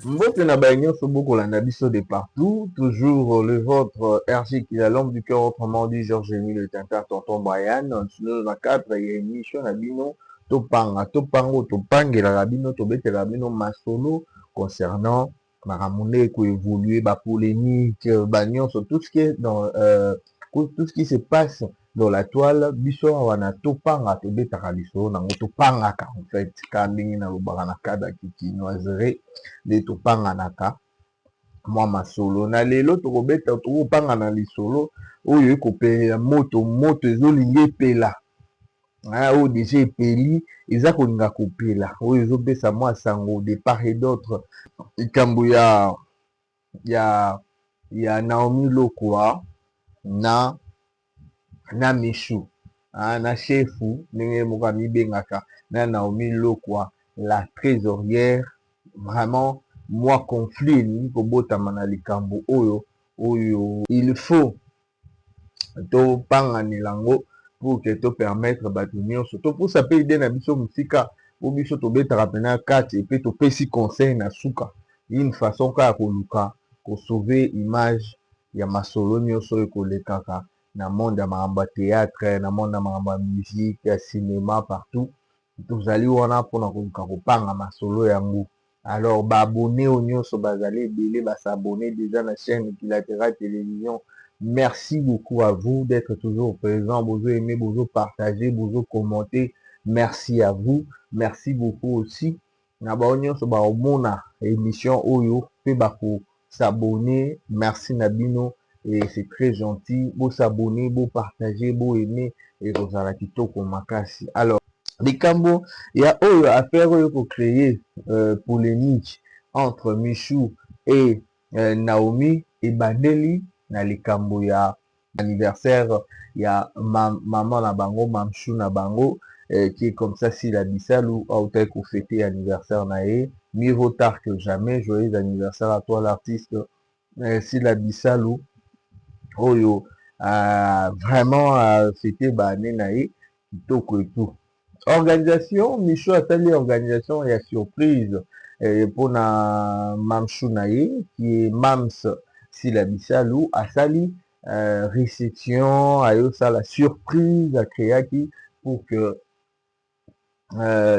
Mbote na baignon sur beaucoup la nabiso de partout, toujours le vôtre RG qui est la lampe du cœur, autrement dit Georges-Émile le Tintin, tonton Brian, nous na cadre ya émission na bino, topango, topangela la bino, tobete la bino masolo concernant maramone ko évoluer, ba polémique, bagnon sur tout ce qui est dans, tout ce qui se passe dans la toile, biso wana topanga, tobetaka biso, nango topangaka en fait, kambingi na lobaka na cadre ki noiserie, nde topanganaka mwa masolo na lelo tokobeta tokopangana lisolo oyo ekopelela moto ezolinga epela oyo deja epeli eza kolinga kopela oyo ezopesa mwa sango de part et d'autre likambo ya Naomi Lokwa na Michou na chefu ndenge moko amibengaka na Naomi Lokwa la trésorière. Vraiment moi conflit elingi kobotama na likambo oyo il faut topanganela yango pour que topermettre bato nyonso topusa mpe ide na biso mosika po biso tobetaka mpena kati epe topesi conseil na suka une façon kaka koluka kosauve image ya masolo nyonso oyo ekolekaka na monde ya makambo ya théâtre, na monde ya makambo ya musique, ya cinéma, partout tozali wana mpona koluka kopanga masolo yango. Alors abonné au nyonso bazali ebele s'abonner déjà la chaîne Equilatérale Télévision. Merci beaucoup à vous d'être toujours présent, vous aimez, vous partager, vous commenter. Merci à vous. Merci beaucoup aussi. Na ba nyonso ba omona émission oyo pe bako s'abonner. Merci Nabino et c'est très gentil. Vous s'abonner, vous partager, vous aimer et vous ala kitoko makasi. Alors likambo ya oyo affaire oyo ko créer polémique entre Michou et Naomi ebandeli na likambo ya anniversaire ya maman na bango Mamchou na bango qui est comme ça si la bisalou a autant qu'on fêter anniversaire na ye mieux vaut tard que jamais. Joyeux anniversaire à toi l'artiste si la bisalou oyo vraiment fêter ba année na ye kitoko et tout. Organisation Michou atali organisation ya surprise pour na Mamchou na ye qui est Mams Sila Bisalou asali réception ayo ça la surprise a créaki pour que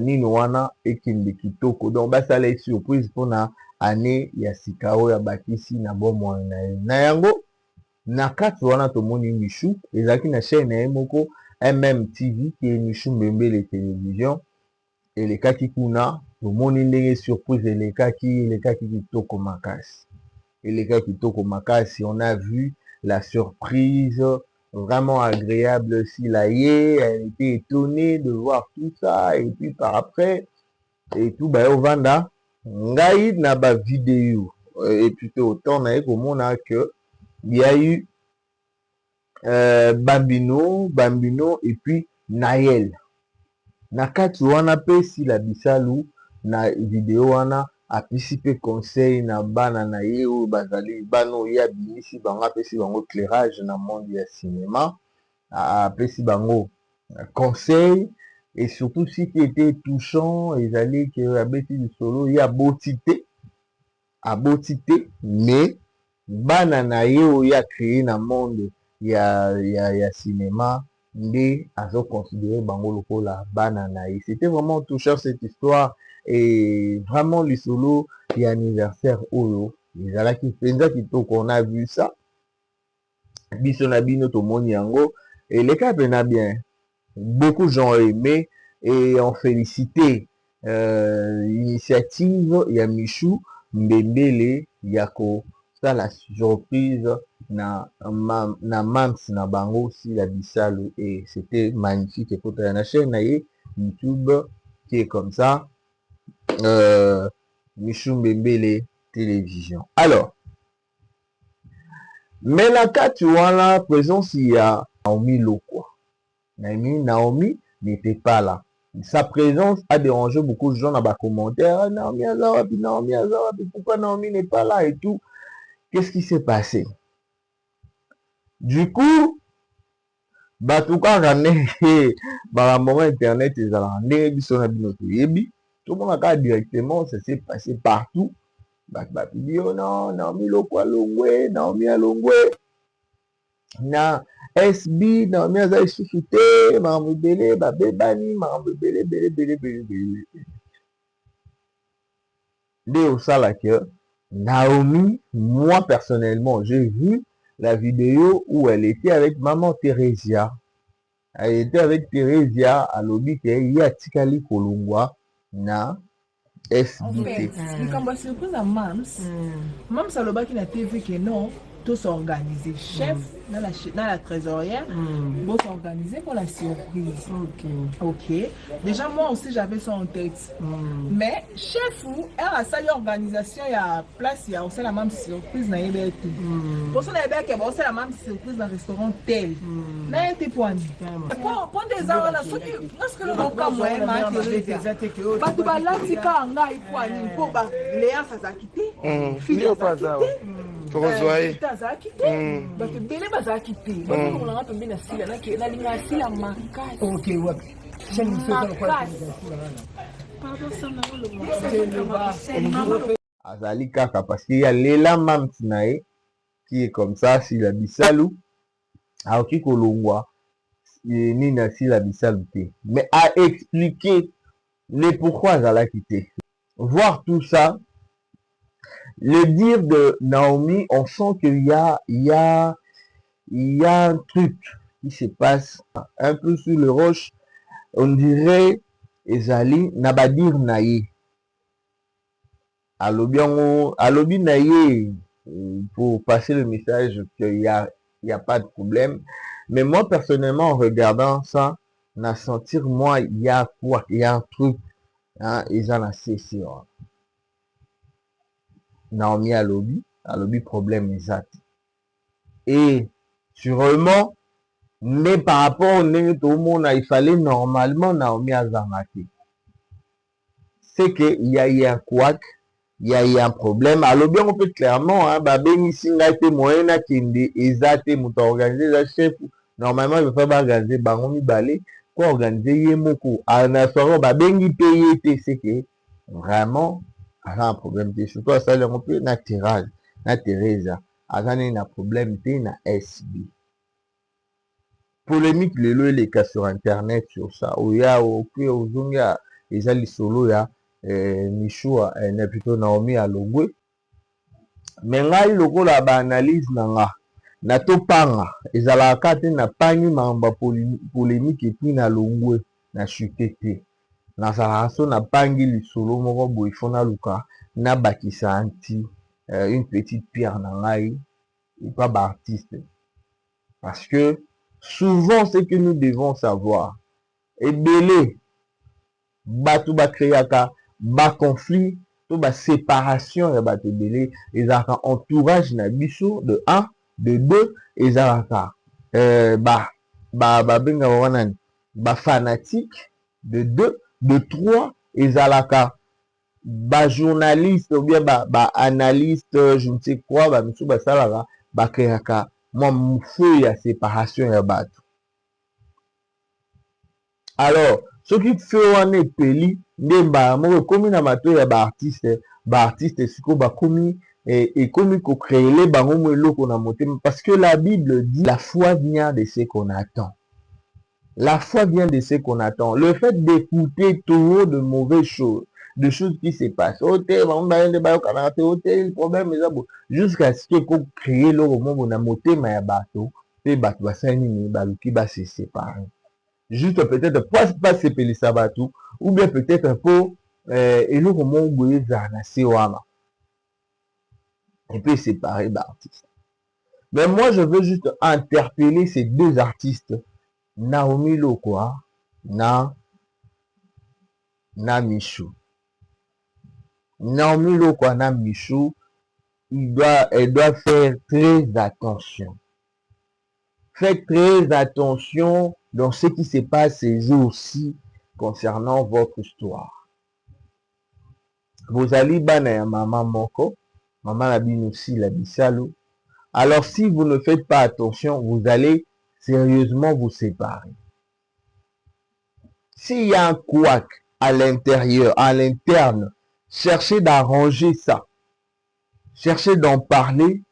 nino wana ekende kitoko donc basala surprise pour na année ya sikao ya bakisi na bomo na yango na kati wana tomoni Michou ezalaki na chaîne na ye moko MMTV qui est Michou Mbembele télévision elekaki kuna tomoni ndenge surprise elekaki kitoko makasi on a vu la surprise vraiment agréable si la ye elle était étonnée de voir tout ça et puis par après et tout bayo vanda ngai na ba vidéo et puis autant na ye komona que il y a eu Bambino et puis Naël na kati wana pe si la bisalu na video wana apesi pe conseil na bana na ye oyo bazali bana oyo abimisi bango apesi bango éclairage na monde ya cinéma apesi bango conseil et surtout ce qui était touchant ezali ke abeti lisolo ye aboti te mais bana na ye oyo acréé na monde ya cinéma nde azo considérer bango lokola bana na ye. C'était vraiment touchant cette histoire et vraiment lisolo ya anniversaire oyo ezalaki mpenza kitoko. On a vu ça biso na bino tomoni yango eleka pena bien, beaucoup de gens ont aimé et ont félicité initiative ya Michou Mbembele ya kosala surprise na Mams na bango si la bisalu et c'était magnifique. Et pour la chaîne na YouTube qui est comme ça Michou Mbembele télévision. Alors mais la kati wana présence ya Naomi Lokwa. Naomi n'était pas là. Sa présence a dérangé beaucoup de gens dans les commentaires. Naomi Azawapi, pourquoi Naomi n'est pas là et tout. Qu'est-ce qui s'est passé? Du coup, tout le moment internet tout le monde a directement, ça s'est passé partout. bato bapibio non Naomi Loko alongwe, Naomi alongwe na SB, Naomi aza lisusu te, makambo ebele babebani, makambo ebele ebele nde osala que Naomi, moi personnellement, j'ai vu la vidéo où elle était avec maman Theresia. Elle était avec Theresia alobi ke ye atikali kolongwa na SBT. Likambo ya surprise à Mams. Mams alobaki na TV que non, tous s'organiser. Chef, dans la trésorière, bon s'organiser pour la surprise. Ok. Déjà, moi aussi, j'avais ça en tête. Mais chef, elle a sa organisation, il y a place, il y a aussi la même surprise dans les pour ça, il y a aussi la même surprise dans le restaurant tel. N'a été point. Pour des heures, là, ce que le cas moyen m'a été parce que là, c'est quand on a eu point, il faut Léa, ça s'est quitté. Fille, ça s'est quitté. Parce que Bélé, ça s'est quitté. Parce qu'on a tombé dans la makasi. Ok, ouais. Azali kaka parce qu'il y a Lela Mamtinae qui est comme ça, si la bisalou, aoki kolongwa, nina si la bisalou te. Mais à expliquer les pourquoi Azala quitté. Voir tout ça, le dire de Naomi, on sent qu'il y a un truc qui se passe un peu sur le roche. On dirait Ezali Nabadir Naye. Alobi Naye, pour passer le message qu'il y a pas de problème. Mais moi, personnellement, en regardant ça, na sentir, moi, il y a quoi? Il y a un truc, hein, ils en ont cessé. Naomi alobi problème exact. Et, sûrement, mais par rapport au monde, il fallait normalement Naomi Azamaki. C'est qu'il y a eu un couac, il y a eu un problème. Alors bien, on peut clairement, hein, ben ici, là, c'est moyen, qui est exact, mouta organiser la chef. Normalement, il faut pas organiser, bangomi balé, quoi organiser, yemoko. À la soirée, ben, payer, c'est que, vraiment, il y a un problème. Surtout, à ça, on peut, na tirage, na Teresa. Azan, il y a un problème, na SB. Polémique les cas sur internet sur ça où il y a au ozunga ezali solo ya Mishua na plutôt Naomi alongwe mais ngai lokola ba analyse nanga na topanga ezala kate na pangi mamba polémique et puis na longwe na chutete na saraso na pangi lisolo moko boy fona luka na bakisa anti une petite pierre na ngai et pas ba artiste parce que souvent, ce que nous devons savoir, et belé, batu ba créaka, ba conflit, tout ba séparation, et ba te belé, et zaka entourage na biso de 1, de 2, et zaka, benga wanan, ba fanatique, de 2, de 3, et zalaka, ba journaliste, ou bien ba analyste, je ne sais quoi, ba misu ba salaka, ba créaka, moi mfou ya séparation ya bato. Alors ce qui fait wana epeli nde mbala moko ekomi na matoi ya baartiste sikoyo bakomi ekomi kocréele bango mo eloko na motema parce que la Bible dit la foi vient de ce qu'on attend. La foi vient de ce qu'on attend. Le fait d'écouter toujours de mauvaises choses, de choses qui se passent. Jusqu'à ce que vous créez le moment na motema ya bato, pe bato basani ni baluki ba se séparer. Juste peut-être pas se péler sabatou, ou bien peut-être pour et le moment où ils en wana. Et puis séparer d'artistes. Mais moi je veux juste interpeller ces deux artistes, Naomi Loko na Michou. Naomi Loko na Michou, elle doit faire très attention. Faites très attention dans ce qui se passe ces jours-ci concernant votre histoire. Vous allez bana maman moko, maman la bin aussi la bisalo. Alors si vous ne faites pas attention, vous allez sérieusement vous séparer. S'il y a un couac à l'intérieur, à l'interne, cherchez d'arranger ça. cherchez d'en parler,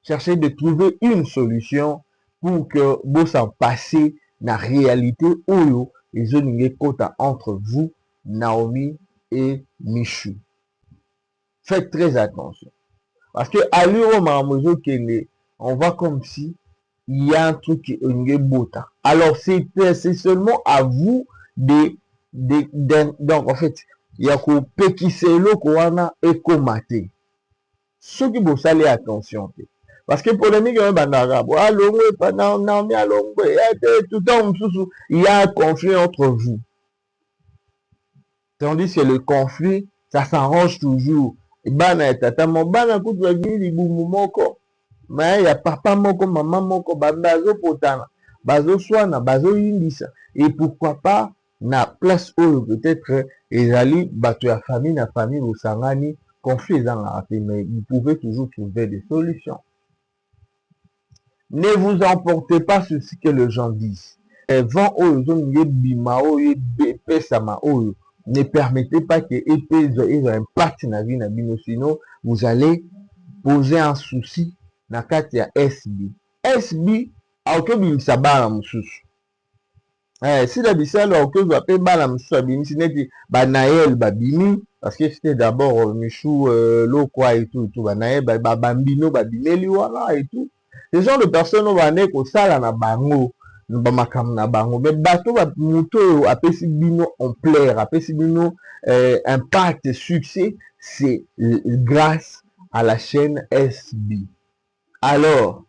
cherchez de trouver une solution pour que vous en passiez la réalité où les zones entre vous, Naomi et Michou. Faites très attention. Parce que à l'euro, on voit comme si il y a un truc qui est beau. Alors, c'est seulement à vous donc, en fait, il y a que Pekiselo Koana et Komate. Ceux qui vous allez attention. Parce que pour les migrants, il y a un conflit entre vous. Tandis que le conflit, ça s'arrange toujours. Bana et tata, mon bana kutu wa gili bumu moko. Mais il y a papa moko, maman moko, bazo potana, bazo swana, bazo yindisa. Et pourquoi pas, na place où peut-être, les alliés, bato ya famille, au sangani, conflit dans la raté, mais vous pouvez toujours trouver des solutions. Ne vous emportez pas sur ce que les gens disent. Vent au bimao, pesama, ne permettez pas que ils aient un impact dans la vie, sinon vous allez poser un souci dans le cas de SB. SB, a aucun bimisa bala mususu. Si la bisale a aucun appel bala mususu, bimisi neti banaël babimi, parce que c'était d'abord Michou, Lokwa et tout, banaël babambino babimeli wala et tout. Ce genre de personnes vont aller au sala na bango. Mais bateau moto apesi bino ampleur, apesi bino impact, succès, c'est grâce à la chaîne SB. Alors,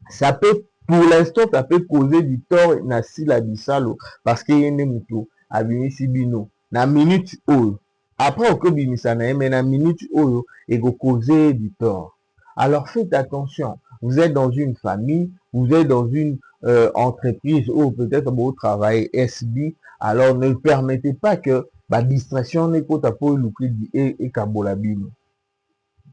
ça peut, pour l'instant, ça peut causer du tort na sila bisalo parce qu'il y a une moto abimisi bino na minute oyo. Après, on peut bimisa na mais na minute oyo et go causer du tort. Alors, faites attention. Vous êtes dans une famille, vous êtes dans une entreprise ou peut-être vous travaillez SB, alors ne permettez pas que la distraction n'est pas pour le et kabolabino.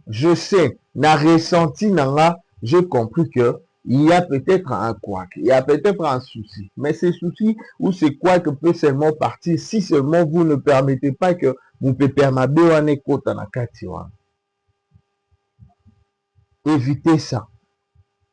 Je sais, na ressenti nanga, j'ai compris que il y a peut-être un couac, il y a peut-être un souci, mais ces soucis ou ces couacs peut seulement partir si seulement vous ne permettez pas que vous pouvez permettre un écoute na katiwa. Évitez ça.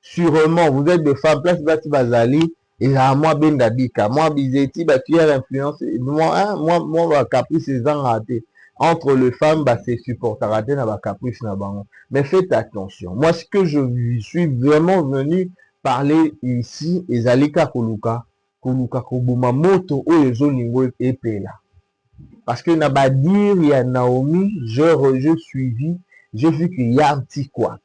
Sûrement, vous êtes des femmes, place Bati Bazali, et à moi, Ben Dabika, moi, Bizeti, Batuère influence, moi, caprice, c'est raté. Entre les femmes, bah, c'est supporter raté, na caprice, na bango. Mais faites attention. Moi, ce que je suis vraiment venu parler ici, et Zalika Koluka, Kobuma Moto, ou les zones et là. Parce que n'a pas dire, il y a Naomi, je suivi, j'ai vu qu'il y a un petit couac.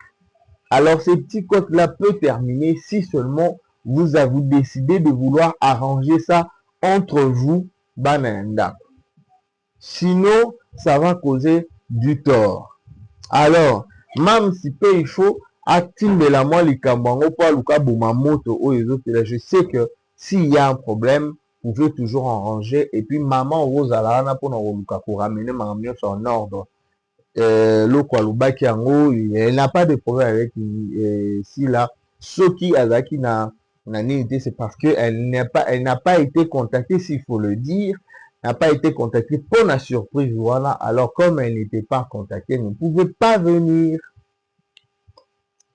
Alors, ce petit code-là peut terminer si seulement vous avez décidé de vouloir arranger ça entre vous, bananda. Sinon, ça va causer du tort. Alors, même si peu il faut, activer la moi les kambango pour luka moto ou les autres. Je sais que s'il y a un problème, vous pouvez toujours arranger. Et puis, maman Rose Alana pour nous ramener ma mieux en ordre. Elle n'a pas de problème avec si là ce qui Azaki n'a été, c'est parce qu'elle n'a pas été contactée, s'il faut le dire, n'a pas été contactée pour la surprise. Voilà. Alors comme elle n'était pas contactée, elle ne pouvait pas venir.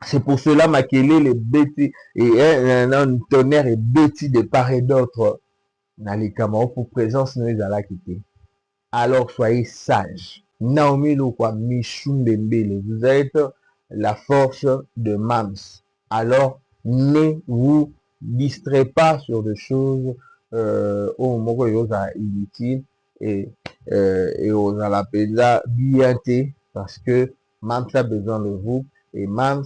C'est pour cela Makele les bêtis et un tonnerre et bêtis de part et d'autre dans les camarades pour présence nous à la quitter. Alors soyez sages. Naomi Lokwa Michou Mbembele, vous êtes la force de Mams. Alors, ne vous distrayez pas sur des choses au moment où vous êtes inutiles et vous allez bien parce que Mams a besoin de vous et Mams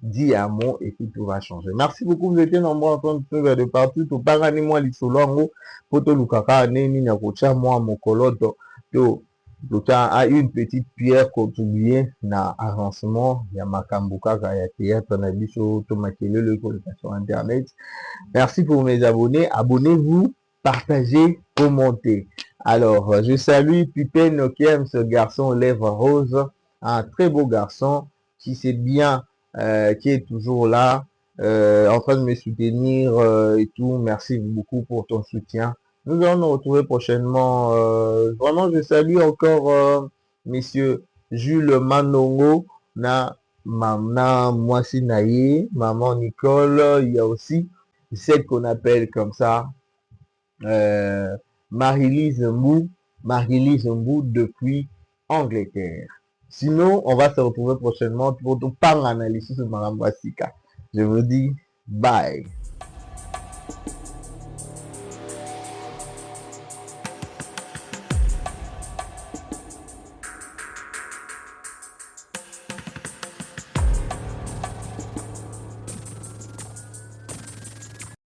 dit un mot et puis tout va changer. Merci beaucoup, vous étiez nombreux en train de faire de partout. Tout parani moi l'isolo pour tout le caca neni na kocha moi mon coloto a une petite pierre contribuée na avancement ya makambuka ya théâtre na biso to makele le sur internet. Merci pour mes abonnés. Abonnez-vous, partagez, commentez. Alors, je salue Pipé Nokiem, ce garçon aux lèvres roses, un très beau garçon qui sait bien, qui est toujours là, en train de me soutenir et tout. Merci beaucoup pour ton soutien. Nous allons nous retrouver prochainement. Vraiment, je salue encore Monsieur Jules Manongo na maman Mwasi Naye, maman Nicole, il y a aussi celle qu'on appelle comme ça Marie-Lise Mbou depuis Angleterre. Sinon, on va se retrouver prochainement pour tout par l'analyse de Madame Wasika. Je vous dis bye.